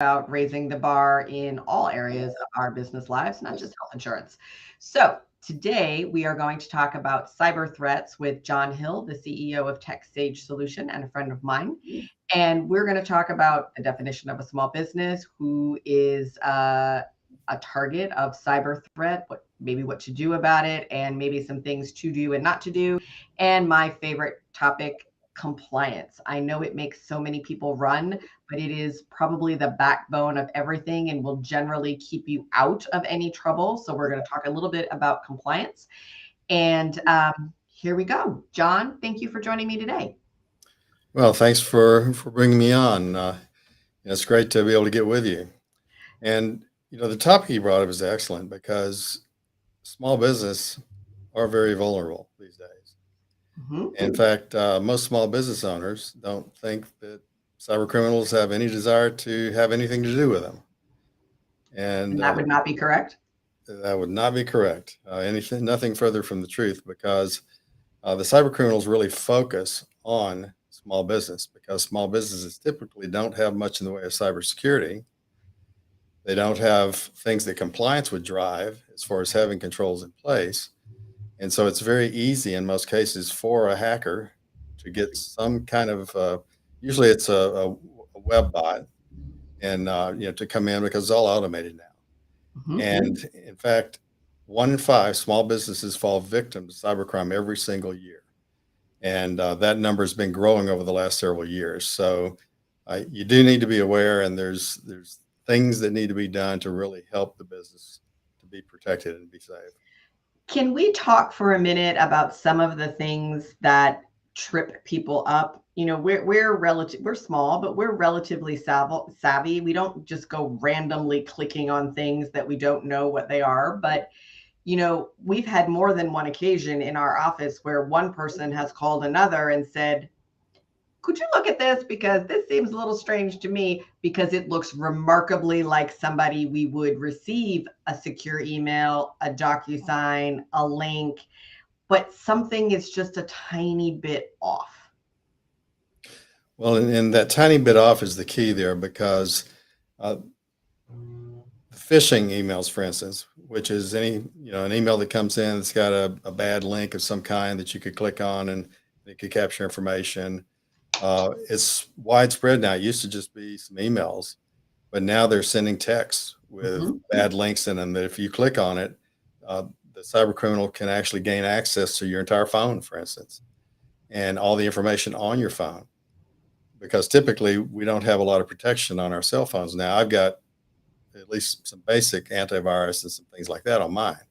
about raising the bar in all areas of our business lives, not just health insurance. So, today we are going to talk about cyber threats with John Hill, the CEO of Tech Sage Solution and a friend of mine. And we're going to talk about the definition of a small business, who is a target of cyber threat, what to do about it, and maybe some things to do and not to do. And my favorite topic, compliance. I know it makes so many people run, but it is probably the backbone of everything and will generally keep you out of any trouble. So we're going to talk a little bit about compliance. And here we go. John, thank you for joining me today. Well, thanks for bringing me on. It's great to be able to get with you. And the topic you brought up is excellent because small business are very vulnerable these days. Mhm. In fact, most small business owners don't think that cyber criminals have any desire to have anything to do with them, and And that would not be correct. that would not be correct. Nothing further from the truth, because the cyber criminals really focus on small business because small businesses typically don't have much in the way of cybersecurity. They don't have things that compliance would drive as far as having controls in place. And so it's very easy in most cases for a hacker to get some kind of, usually it's a web bot, and to come in because it's all automated now. Mhm. And in fact, 1 in 5 small businesses fall victim to cybercrime every single year. And that number has been growing over the last several years. So you do need to be aware, and there's things that need to be done to really help the business to be protected and be safe. Can we talk for a minute about some of the things that trip people up? We're small, but we're relatively savvy. We don't just go randomly clicking on things that we don't know what they are. But we've had more than one occasion in our office where one person has called another and said, could you look at this? Because this seems a little strange to me, because it looks remarkably like somebody we would receive a secure email, a DocuSign, a link, but something is just a tiny bit off. Well, and that tiny bit off is the key there, because uh, phishing emails, for instance, which is an email that comes in that's got a bad link of some kind that you could click on and it could capture information. It's widespread now. It used to just be some emails, but now they're sending texts with Mhm. bad links in them that if you click on it, uh, the cyber criminal can actually gain access to your entire phone, for instance, and all the information on your phone. Because typically we don't have a lot of protection on our cell phones now. I've got at least some basic antivirus and some things like that on mine,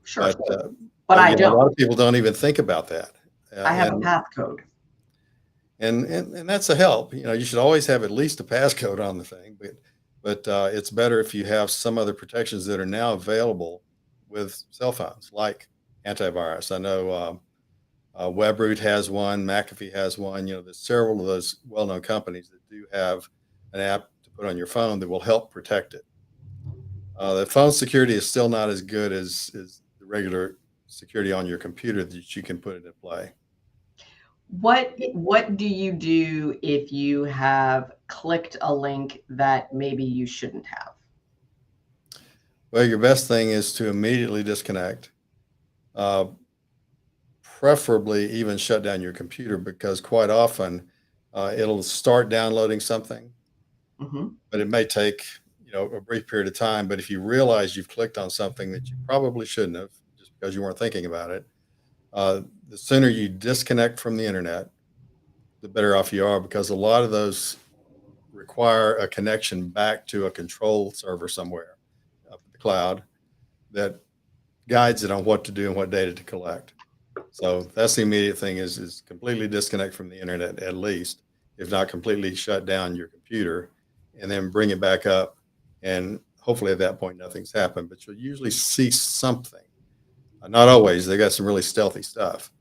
Sure. but But I a don't. lot of people don't even think about that, I have a and passcode. and that's a help. You should always have at least a passcode on the thing, but it's better if you have some other protections that are now available with cell phones, like antivirus. I know WebRoot has one, McAfee has one. There's several of those well-known companies that do have an app to put on your phone that will help protect it. The phone security is still not as good as the regular security on your computer that you can put into play. What do you do if you have clicked a link that maybe you shouldn't have? Well, your best thing is to immediately disconnect, uh, preferably even shut down your computer, because quite often it'll start downloading something, Mhm. but it may take a brief period of time. But if you realize you've clicked on something that you probably shouldn't have, just because you weren't thinking about it, the sooner you disconnect from the internet, the better off you are, because a lot of those require a connection back to a control server somewhere up in the cloud that guides it on what to do and what data to collect. So that's the immediate thing, is completely disconnect from the internet, at least, if not completely shut down your computer, and then bring it back up. And hopefully at that point nothing's happened, but you'll usually see something. Not always. They got some really stealthy stuff,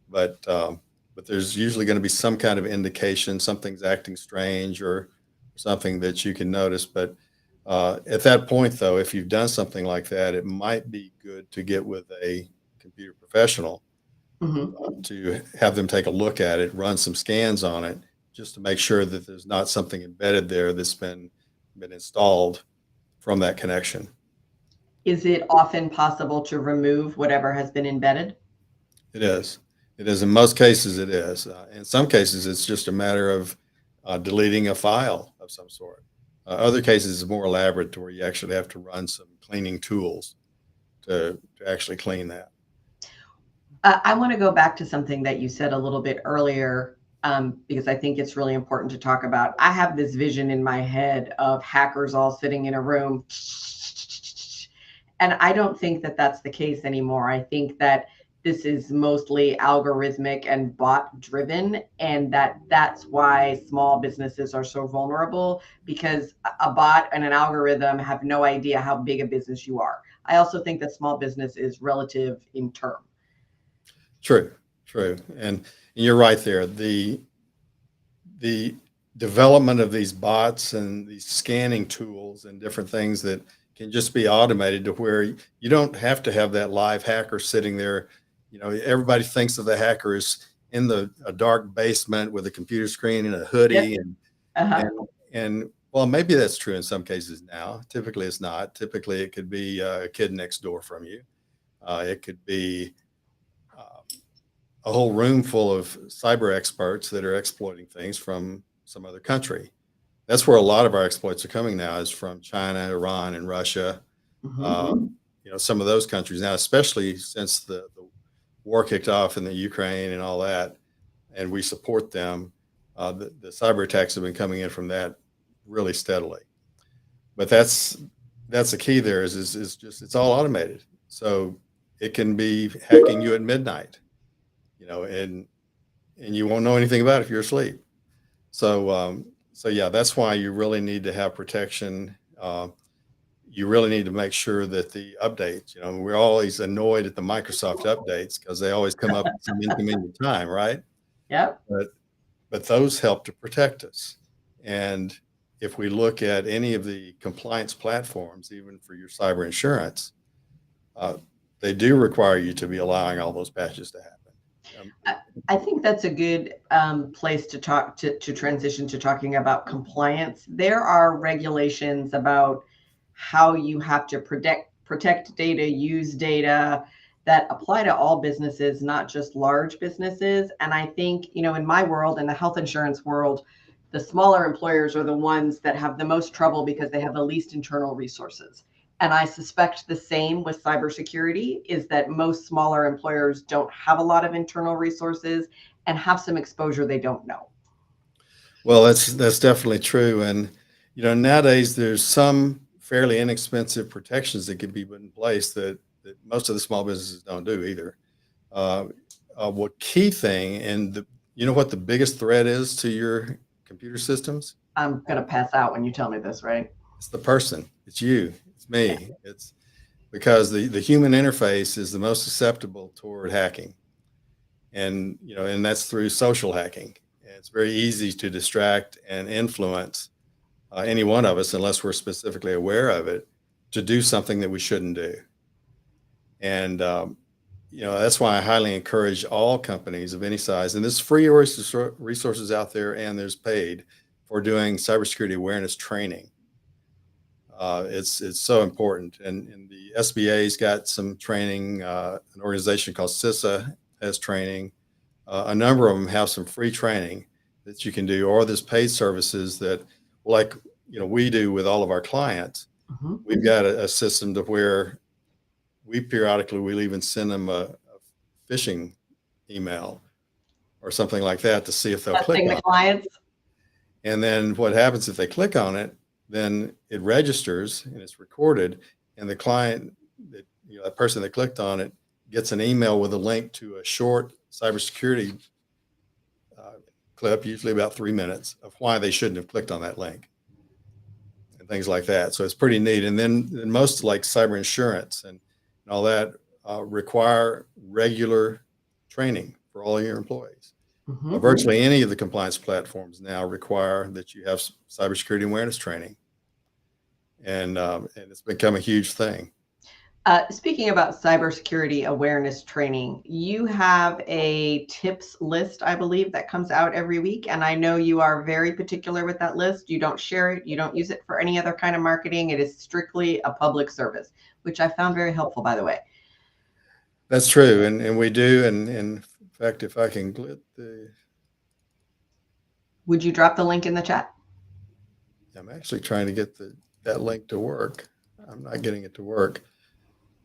but there's usually going to be some kind of indication something's acting strange, or something that you can notice. But at that point, though, if you've done something like that, it might be good to get with a computer professional Mhm. to have them take a look at it, run some scans on it, just to make sure that there's not something embedded there that's been been installed from that connection. Is it often possible to remove whatever has been embedded? It is. It is. In most cases, it is. In some cases, it's just a matter of deleting a file of some sort. Other cases, it's more elaborate to where you actually have to run some cleaning tools to actually clean that. I want to go back to something that you said a little bit earlier, because I think it's really important to talk about. I have this vision in my head of hackers all sitting in a room. And I don't think that that's the case anymore. I think that this is mostly algorithmic and bot driven, and that's why small businesses are so vulnerable, because a bot and an algorithm have no idea how big a business you are. I also think that small business is relative in term. True, true. And you're right there. The development of these bots and these scanning tools and different things that can just be automated to where you don't have to have that live hacker sitting there. You know, everybody thinks of the hacker as in a dark basement with a computer screen and a Yep. hoodie Uh-huh. and well, maybe that's true in some cases now. Typically, it's not. Typically, it could be a kid next door from you. It could be uh, a whole room full of cyber experts that are exploiting things from some other country. That's where a lot of our exploits are coming now, is from China, Iran, and Russia. Mhm. You know, some of those countries now, especially since the war kicked off in the Ukraine and all that, and we support them. The cyber attacks have been coming in from that really steadily. But that's the key there is just it's all automated, so it can be hacking you at midnight, you know, and you won't know anything about it if you're asleep. So yeah, that's why you really need to have protection. You really need to make sure that the updates, you know, we're always annoyed at the Microsoft updates because they always come up at some inconvenient time, right? Yep. But those help to protect us. And if we look at any of the compliance platforms, even for your cyber insurance, uh, they do require you to be allowing all those patches to happen. I think that's a good place to talk to transition to talking about compliance. There are regulations about how you have to protect data, use data, that apply to all businesses, not just large businesses. And I think, in my world, in the health insurance world, the smaller employers are the ones that have the most trouble because they have the least internal resources. And I suspect the same with cybersecurity, is that most smaller employers don't have a lot of internal resources and have some exposure they don't know. Well, that's definitely true. And you know, nowadays there's some fairly inexpensive protections that can be put in place that most of the small businesses don't do either. Uh, what key thing and you know what the biggest threat is to your computer systems? I'm going to pass out when you tell me this, right? It's the person. It's you. It's me. It's because the human interface is the most susceptible toward hacking, and you know, and that's through social hacking. And it's very easy to distract and influence any one of us, unless we're specifically aware of it, to do something that we shouldn't do. And you know, that's why I highly encourage all companies of any size, and there's free resources out there, and there's paid for doing cybersecurity awareness training. It's so important, and the SBA's got some training. An organization called CISA has training. A number of them have some free training that you can do, or there's paid services that, like you know, we do with all of our clients. Mhm. We've got a system to where we periodically will even send them a phishing email or something like that to see if they'll click Testing on the it. clients. And then what happens if they click on it, then it registers and it's recorded, and the client, that you know, that person that clicked on it gets an email with a link to a short cybersecurity uh, clip, usually about 3 minutes, of why they shouldn't have clicked on that link and things like that. So it's pretty neat. And then most like cyber insurance and all that require regular training for all your employees. Mhm. Virtually any of the compliance platforms now require that you have cybersecurity awareness training, and it's become a huge thing. Speaking about cybersecurity awareness training, you have a tips list, I believe, that comes out every week. And I know you are very particular with that list. You don't share it. You don't use it for any other kind of marketing. It is strictly a public service, which I found very helpful, by the way. That's true, and we do. And in fact, if I can get Would you drop the link in the chat? I'm actually trying to get that link to work. I'm not getting it to work.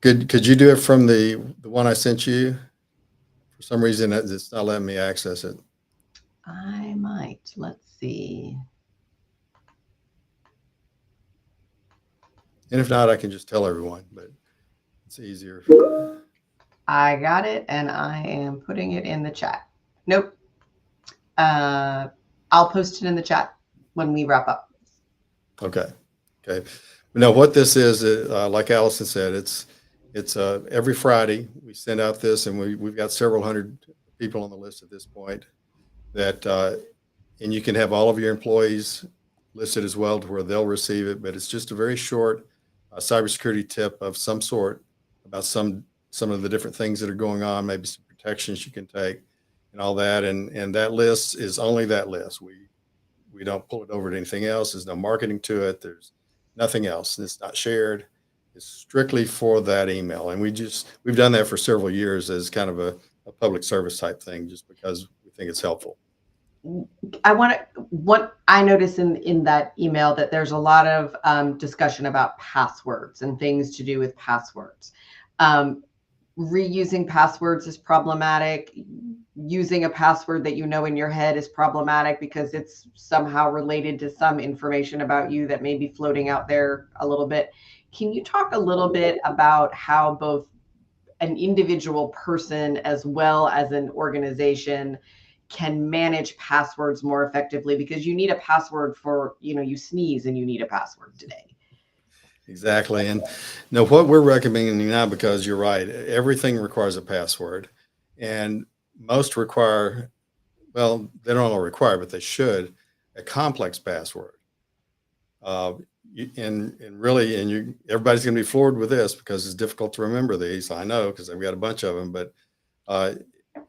Could you do it from the one I sent you? For some reason, it's not letting me access it. I might. Let's see. And if not, I can just tell everyone, but it's easier. I got it, and I am putting it in the chat. Nope. I'll post it in the chat when we wrap up. Okay. Now, what this is, like Allison said, it's every Friday we send out this, and we've got several hundred people on the list at this point. And you can have all of your employees listed as well to where they'll receive it. But it's just a very short cybersecurity tip of some sort about some of the different things that are going on, maybe some protections you can take, and all that. And that list is only that list. We don't pull it over to anything else. There's no marketing to it. There's nothing else. It's not shared. It's strictly for that email. And we've done that for several years as kind of a public service type thing, just because we think it's helpful. What I notice in that email that there's a lot of discussion about passwords and things to do with passwords. Reusing passwords is problematic. Using a password that you know in your head is problematic because it's somehow related to some information about you that may be floating out there a little bit. Can you talk a little bit about how both an individual person as well as an organization can manage passwords more effectively? Because you need a password for, you sneeze and you need a password today. Exactly. And now what we're recommending now, because you're right, everything requires a password, and most require, well, they don't all require, but they should, a complex password. And everybody's going to be floored with this because it's difficult to remember these. I know, because I've got a bunch of them, but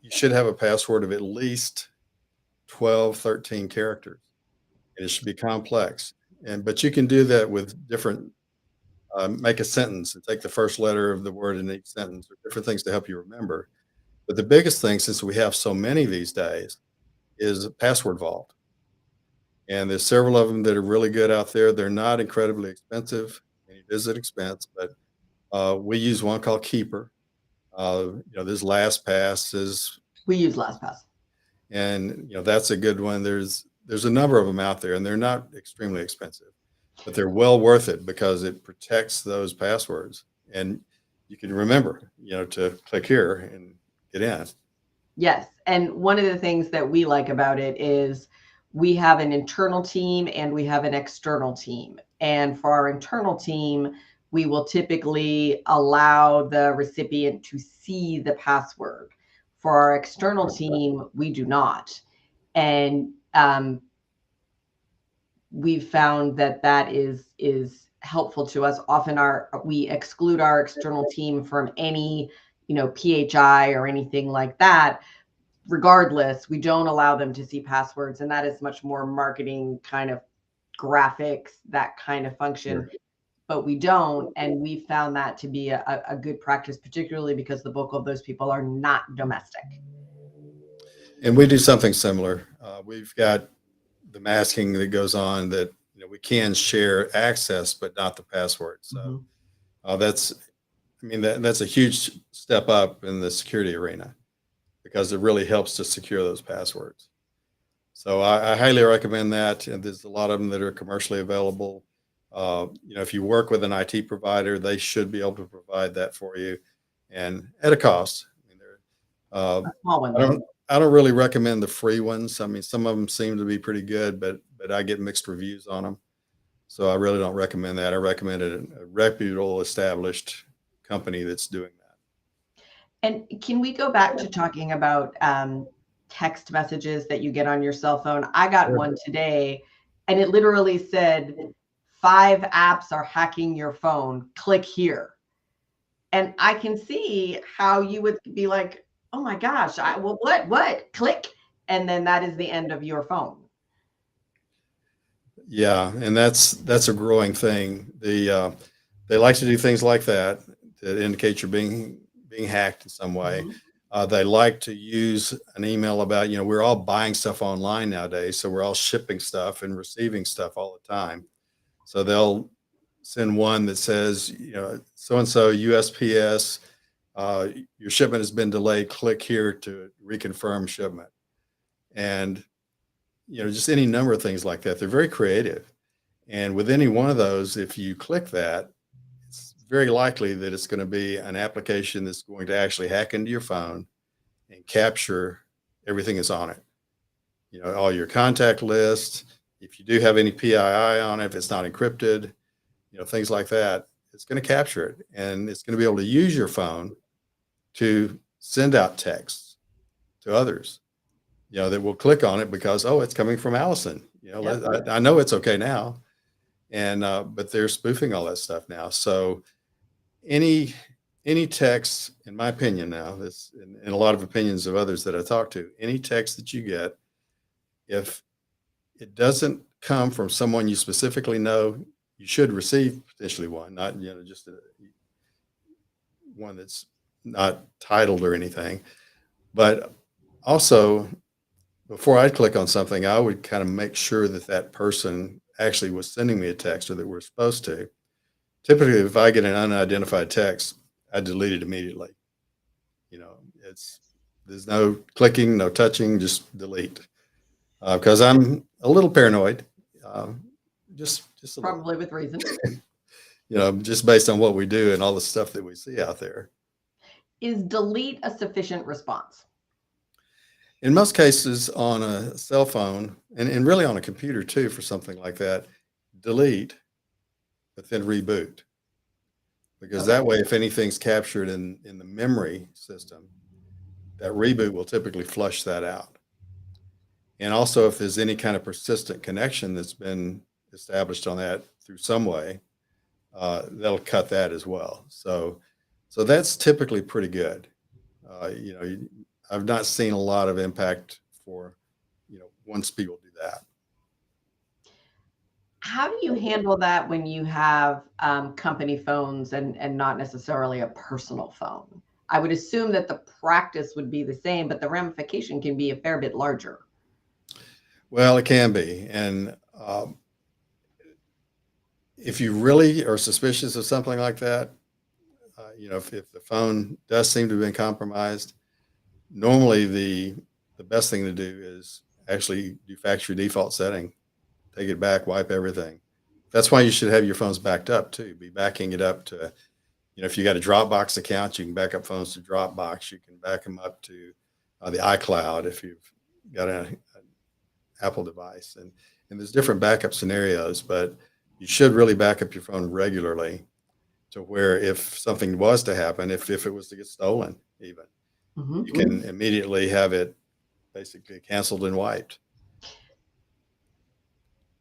you should have a password of at least 12, 13 characters. And it should be complex. But you can do that with different, make a sentence and take the first letter of the word in each sentence, or different things to help you remember. But the biggest thing, since we have so many these days, is a password vault. And there's several of them that are really good out there. They're not incredibly expensive. It is an expense, but we use one called Keeper. There's LastPass. We use LastPass. And that's a good one. There's a number of them out there, and they're not extremely expensive, but they're well worth it because it protects those passwords, and you can remember, to click here and get in. Yes. And one of the things that we like about it is we have an internal team and we have an external team. And for our internal team, we will typically allow the recipient to see the password. For our external team, we do not. And we've found that is helpful to us. Often we exclude our external team from any, PHI or anything like that. Regardless, we don't allow them to see passwords, and that is much more marketing kind of graphics, that kind of function. Sure. But we don't, and we found that to be a good practice, particularly because the bulk of those people are not domestic. And we do something similar. We've got the masking that goes on that we can share access, but not the password. So that's a huge step up in the security arena, because it really helps to secure those passwords. So I highly recommend that. And there's a lot of them that are commercially available. If you work with an IT provider, they should be able to provide that for you, and at a cost. I don't really recommend the free ones. Some of them seem to be pretty good, but I get mixed reviews on them. So I really don't recommend that. I recommend a reputable, established company that's doing that. And can we go back to talking about text messages that you get on your cell phone? I got one today, and it literally said, 5 apps are hacking your phone. Click here. And I can see how you would be like, oh my gosh, well, what, click. And then that is the end of your phone. Yeah, and that's a growing thing. They like to do things like that to indicate you're being hacked in some way. Mhm. They like to use an email about, we're all buying stuff online nowadays, so we're all shipping stuff and receiving stuff all the time. So they'll send one that says, so and so USPS, your shipment has been delayed. Click here to reconfirm shipment, and just any number of things like that. They're very creative. And with any one of those, if you click that, it's very likely that it's going to be an application that's going to actually hack into your phone and capture everything that's on it. All your contact lists. If you do have any PII on it, if it's not encrypted, things like that, it's going to capture it. And it's going to be able to use your phone to send out texts to others, that will click on it because, oh, it's coming from Allison. Yep. I know it's okay now. And but they're spoofing all that stuff now. So any text, in my opinion, now this and a lot of opinions of others that I talk to, any text that you get, if it doesn't come from someone you specifically know, you should receive potentially one, not just one that's not titled or anything. But also, before I'd click on something, I would kind of make sure that that person actually was sending me a text or that we're supposed to. Typically, if I get an unidentified text, I delete it immediately. It's there's no clicking, no touching, just delete. Because I'm a little paranoid, um, just a little. Probably with reason. Just based on what we do and all the stuff that we see out there. Is delete a sufficient response? In most cases, on a cell phone and really on a computer too, for something like that, delete, but then reboot. Because Okay. that way, if anything's captured in the memory system, that reboot will typically flush that out. And also, if there's any kind of persistent connection that's been established on that through some way, that'll cut that as well. So that's typically pretty good. I've not seen a lot of impact for, once people do that. How do you handle that when you have company phones and not necessarily a personal phone? I would assume that the practice would be the same, but the ramification can be a fair bit larger. Well, it can be. And if you really are suspicious of something like that, if the phone does seem to have been compromised, normally the best thing to do is actually do factory default setting, take it back, wipe everything. That's why you should have your phones backed up too. Be backing it up to, if you got a Dropbox account, you can back up phones to Dropbox. You can back them up to the iCloud if you've got an Apple device. And there's different backup scenarios, but you should really back up your phone regularly to where if something was to happen, if it was to get stolen, even, Mhm. you can immediately have it basically canceled and wiped.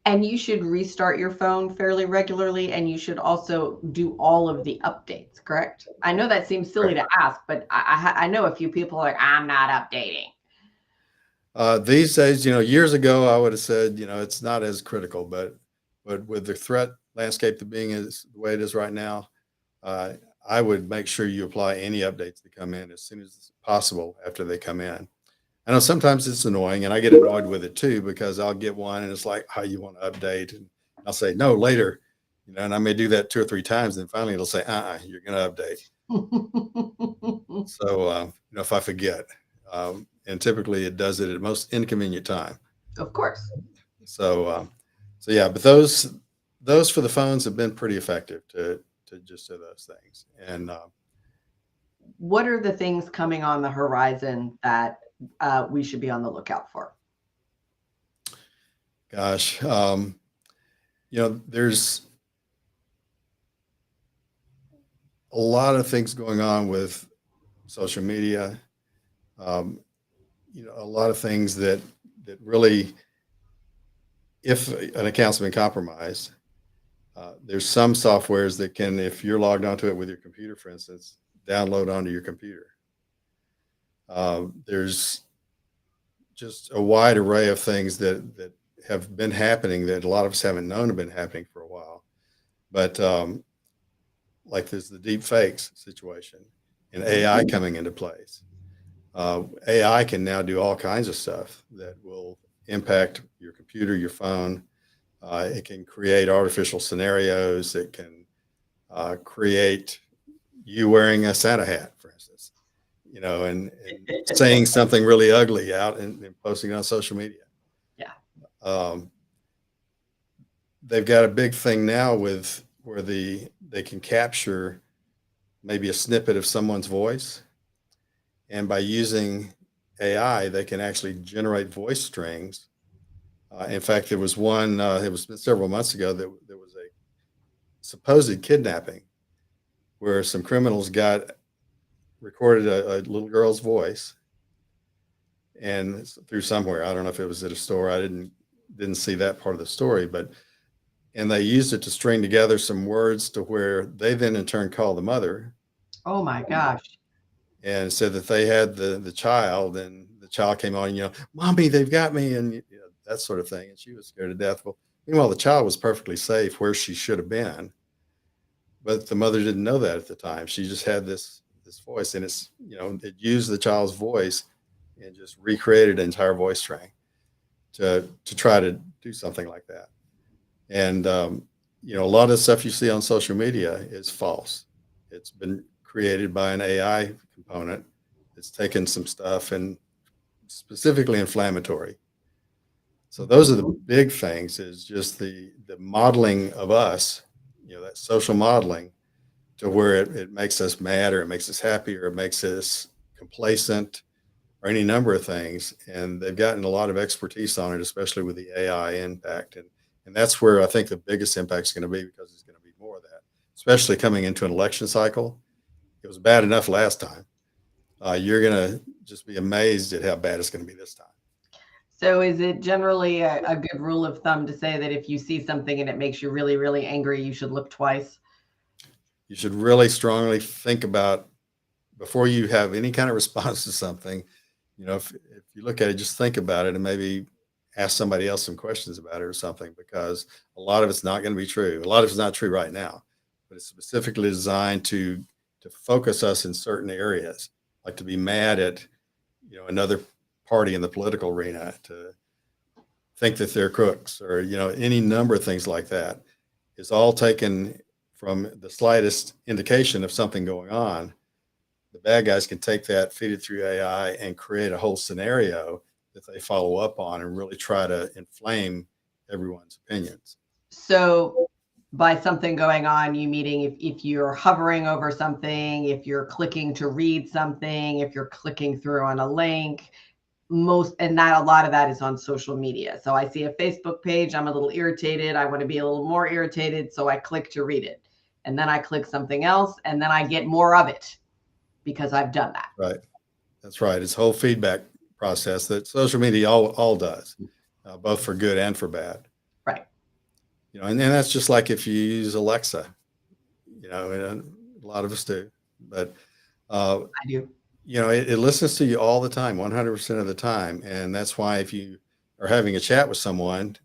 And you should restart your phone fairly regularly, and you should also do all of the updates, correct? I know that seems silly to ask, but I know a few people are like, I'm not updating. These days, years ago, I would have said, it's not as critical, but with the threat landscape that being is the way it is right now, uh, I would make sure you apply any updates that come in as soon as possible after they come in. I know sometimes it's annoying, and I get annoyed with it too because I'll get one and it's like, "How you want to update?" And I'll say, "No, later," and I may do that 2 or 3 times, and finally it'll say, you're going to update." So, if I forget, and typically it does it at the most inconvenient time. Of course. So, so yeah, but those for the phones have been pretty effective to just do those things. And What are the things coming on the horizon that we should be on the lookout for? gosh, there's a lot of things going on with social media. Um, a lot of things that really, if an account's been compromised, there's some softwares that can, if you're logged onto it with your computer, for instance, download onto your computer. There's just a wide array of things that have been happening that a lot of us haven't known have been happening for a while. But like there's the deep fakes situation and AI coming into place. AI can now do all kinds of stuff that will impact your computer, your phone. It can create artificial scenarios. It can create you wearing a Santa hat, for instance, and saying something really ugly out and posting it on social media. Yeah. Um, they've got a big thing now with where they can capture maybe a snippet of someone's voice, and by using AI, they can actually generate voice strings. In fact, there was one. It was several months ago that there was a supposed kidnapping where some criminals got recorded a little girl's voice and through somewhere. I don't know if it was at a store. I didn't see that part of the story, but and they used it to string together some words to where they then in turn called the mother Oh my gosh. and said that they had the child, and the child came on, mommy, they've got me, and that sort of thing, and she was scared to death. Well, meanwhile, the child was perfectly safe where she should have been, but the mother didn't know that at the time. She just had this voice, and it's it used the child's voice and just recreated an entire voice string to try to do something like that. And a lot of the stuff you see on social media is false. It's been created by an AI component. It's taken some stuff and specifically inflammatory. So those are the big things, is just the modeling of us, that social modeling, to where it makes us mad, or it makes us happy, or it makes us complacent, or any number of things. And they've gotten a lot of expertise on it, especially with the AI impact. And that's where I think the biggest impact is going to be, because it's going to be more of that, especially coming into an election cycle. It was bad enough last time. You're going to just be amazed at how bad it's going to be this time. So is it generally a good rule of thumb to say that if you see something and it makes you really, really angry, you should look twice? You should really strongly think about, before you have any kind of response to something, if you look at it, just think about it and maybe ask somebody else some questions about it or something, because a lot of it's not going to be true. A lot of it's not true right now, but it's specifically designed to focus us in certain areas, like to be mad at, another party in the political arena, to think that they're crooks, or, any number of things like that. Is all taken from the slightest indication of something going on. The bad guys can take that, feed it through AI, and create a whole scenario that they follow up on and really try to inflame everyone's opinions. So by something going on, you meaning if you're hovering over something, if you're clicking to read something, if you're clicking through on a link, and that a lot of that is on social media. So I see a Facebook page, I'm a little irritated, I want to be a little more irritated, so I click to read it. And then I click something else, and then I get more of it because I've done that. Right. That's right. It's a whole feedback process that social media all does, both for good and for bad. Right. And that's just like if you use Alexa, and a lot of us do, but I do. It listens to you all the time, 100% of the time. And that's why if you are having a chat with someone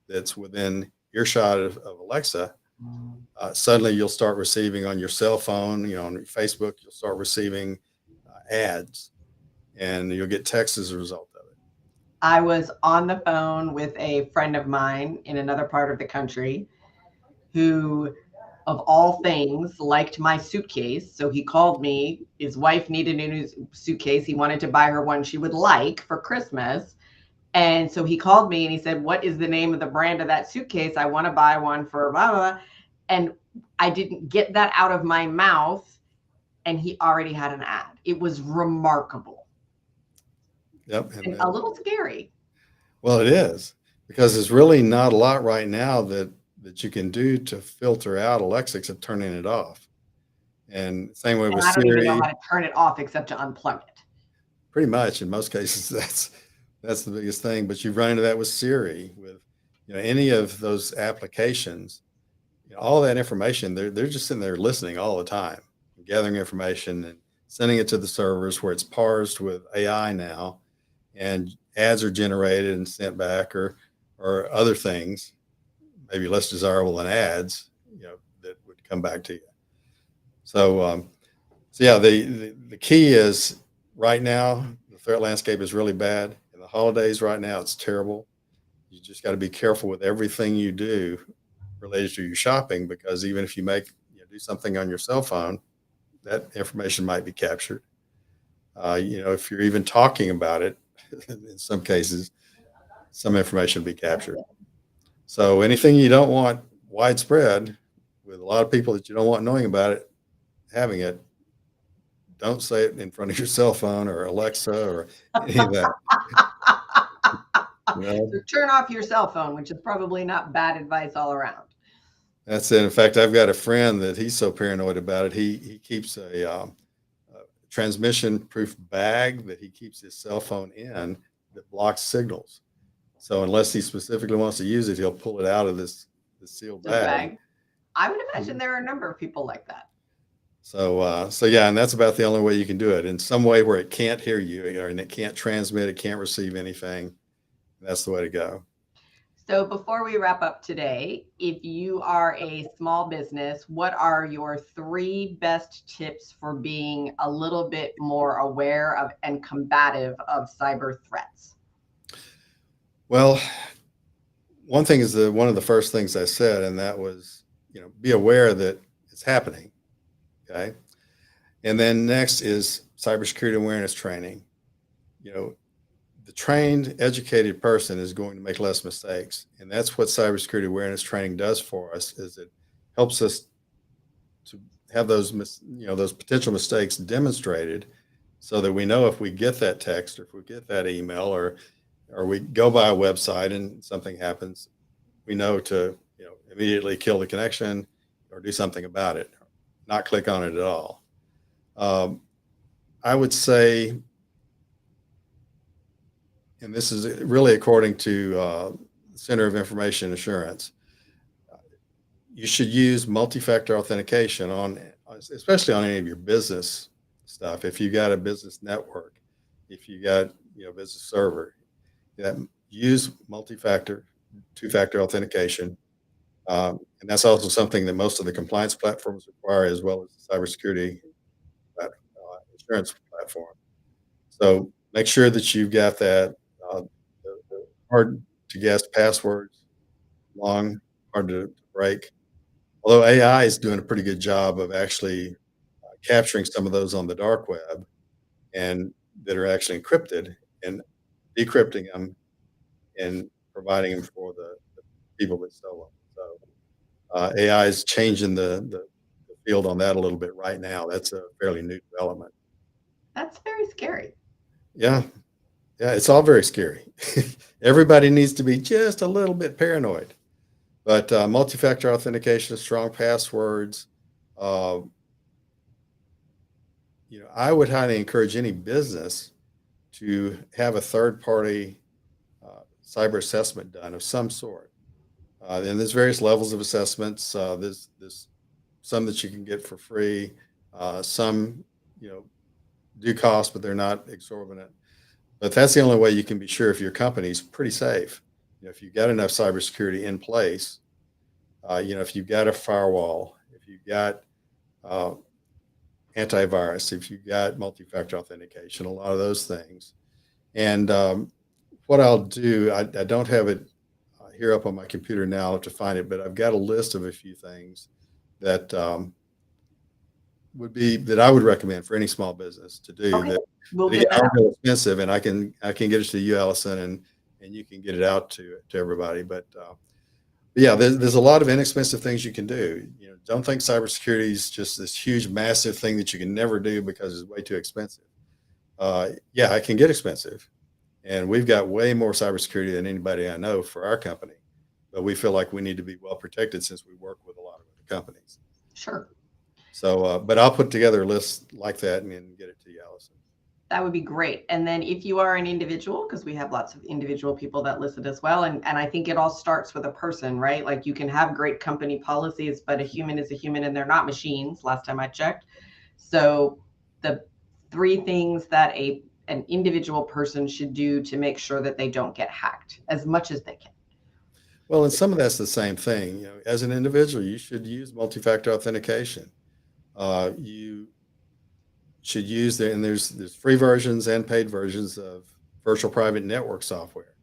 that's within earshot of Alexa, suddenly you'll start receiving on your cell phone, on Facebook, you'll start receiving ads, and you'll get texts as a result of it. I was on the phone with a friend of mine in another part of the country who, of all things, liked my suitcase. So he called me. His wife needed a new suitcase. He wanted to buy her one she would like for Christmas. And so he called me and he said, "What is the name of the brand of that suitcase? I want to buy one for blah, blah, blah." And I didn't get that out of my mouth, and he already had an ad. It was remarkable. Yep. And a little scary. Well, it is, because there's really not a lot right now that you can do to filter out Alexa except turning it off. And same way with I don't even know Siri. how to turn it off except to unplug it. Pretty much in most cases, that's the biggest thing. But you run into that with Siri, with any of those applications. All that information, they're just sitting there listening all the time. gathering information and sending it to the servers where it's parsed with AI now, and ads are generated and sent back, or other things, maybe less desirable than ads, that would come back to you. So, so yeah, the key is right now the threat landscape is really bad. In the holidays right now, it's terrible. You just got to be careful with everything you do related to your shopping, because even if you do something on your cell phone, that information might be captured. If you're even talking about it, in some cases, some information will be captured. So anything you don't want widespread, with a lot of people that you don't want knowing about it, having it, don't say it in front of your cell phone or Alexa or any of that. So turn off your cell phone, which is probably not bad advice all around. That's it. In fact, I've got a friend that he's so paranoid about it. He keeps a transmission-proof bag that he keeps his cell phone in that blocks signals. So unless he specifically wants to use it, he'll pull it out of this sealed bag. I would imagine there are a number of people like that. So yeah, and that's about the only way you can do it. In some way where it can't hear you, and it can't transmit, it can't receive anything. That's the way to go. So before we wrap up today, if you are a small business, what are your 3 best tips for being a little bit more aware of and combative of cyber threats? Well, one thing is one of the first things I said, and that was, be aware that it's happening. Okay. And then next is cybersecurity awareness training. The trained, educated person is going to make less mistakes. And that's what cybersecurity awareness training does for us, is it helps us to have those potential mistakes demonstrated, so that we know if we get that text, or if we get that email, or we go by a website and something happens, we know to immediately kill the connection or do something about it, not click on it at all. I would say, and this is really according to the Center of Information Assurance, you should use multi-factor authentication especially on any of your business stuff. If you got a business network, if you got business server, use multi-factor, 2-factor authentication, and that's also something that most of the compliance platforms require, as well as the cybersecurity insurance platform. So make sure that you've got that. The hard to guess passwords, long, hard to break. Although AI is doing a pretty good job of actually capturing some of those on the dark web, and that are actually encrypted, and decrypting them and providing them for the people that sell them. So AI is changing the field on that a little bit right now. That's a fairly new development. That's very scary. Yeah. Yeah, it's all very scary. Everybody needs to be just a little bit paranoid. But multi-factor authentication, strong passwords. I would highly encourage any business to have a third-party cyber assessment done of some sort. And there's various levels of assessments. There's some that you can get for free. Some, do cost, but they're not exorbitant. But that's the only way you can be sure if your company's pretty safe. If you've got enough cybersecurity in place, if you've got a firewall, if you've got antivirus, if you've got multi-factor authentication, a lot of those things. And what I'll do, I don't have it here up on my computer now. I'll have to find it, but I've got a list of a few things that that I would recommend for any small business to do. Okay. That are real expensive, and I can get it to you, Allison, and you can get it out to everybody. But yeah, there's a lot of inexpensive things you can do. Don't think cybersecurity is just this huge, massive thing that you can never do because it's way too expensive. Yeah, it can get expensive, and we've got way more cybersecurity than anybody I know for our company. But we feel like we need to be well protected since we work with a lot of other companies. Sure. So, but I'll put together a list like that and get it to you, Allison. That would be great. And then if you are an individual, because we have lots of individual people that listen as well. And I think it all starts with a person, right? Like you can have great company policies, but a human is a human and they're not machines, last time I checked. So the three things that an individual person should do to make sure that they don't get hacked as much as they can. Well, and some of that's the same thing. You know, as an individual, you should use multi-factor authentication. You should use and there's free versions and paid versions of virtual private network software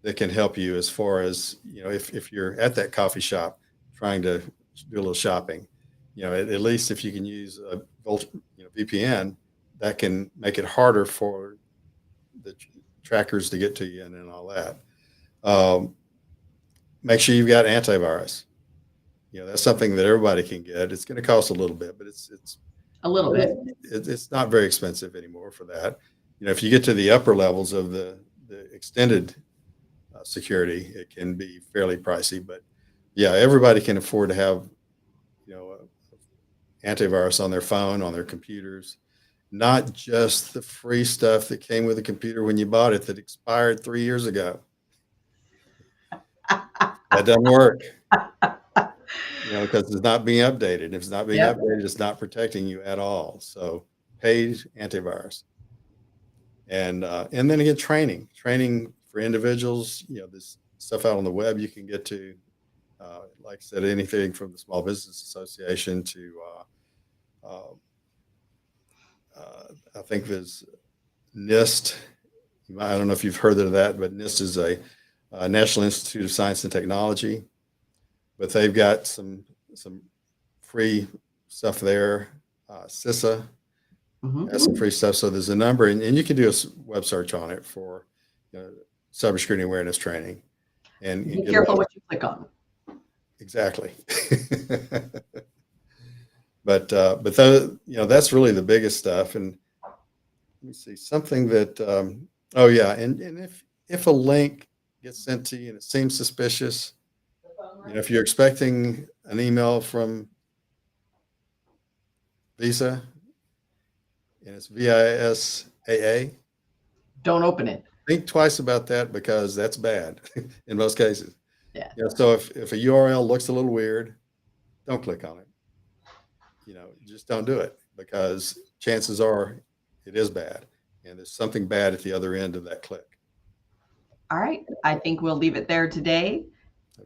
that can help you as far as, you know, if you're at that coffee shop trying to do a little shopping, you know, at least if you can use a VPN, that can make it harder for the trackers to get to you and all that. Make sure you've got antivirus. You know, that's something that everybody can get. It's going to cost a little bit, but it's A little bit. it's not very expensive anymore for that. You know, if you get to the upper levels of the extended security, it can be fairly pricey. But yeah, everybody can afford to have, you know, antivirus on their phone, on their computers, not just the free stuff that came with the computer when you bought it that expired 3 years ago. That doesn't work. You know, because it's not being updated. If it's not being updated, it's not protecting you at all. So paid antivirus. And then again, training for individuals. You know, this stuff out on the web you can get to. Like I said, anything from the Small Business Association to I think there's NIST. I don't know if you've heard of that, but NIST is a National Institute of Science and Technology. But they've got some free stuff there. CISA has some free stuff. So there's a number, and you can do a web search on it for, you know, cybersecurity awareness training. And be careful what you click on. Exactly. But you know, that's really the biggest stuff. And let me see something that oh yeah, and if a link gets sent to you and it seems suspicious, you know, if you're expecting an email from Visa and it's VISAA, don't open it. Think twice about that, because that's bad in most cases. Yeah. You know, so if a URL looks a little weird, don't click on it. You know, just don't do it, because chances are it is bad and there's something bad at the other end of that click. All right. I think we'll leave it there today.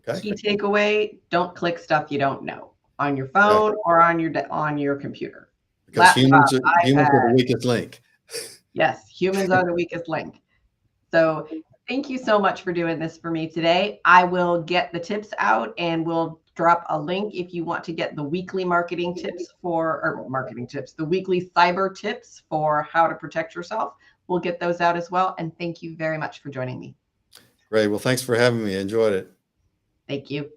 Okay. Key takeaway: don't click stuff you don't know on your phone or on your computer. Because humans are the weakest link. Yes, humans are the weakest link. So thank you so much for doing this for me today. I will get the tips out and we'll drop a link if you want to get the weekly the weekly cyber tips for how to protect yourself. We'll get those out as well. And thank you very much for joining me. Great. Well, thanks for having me. I enjoyed it. Thank you.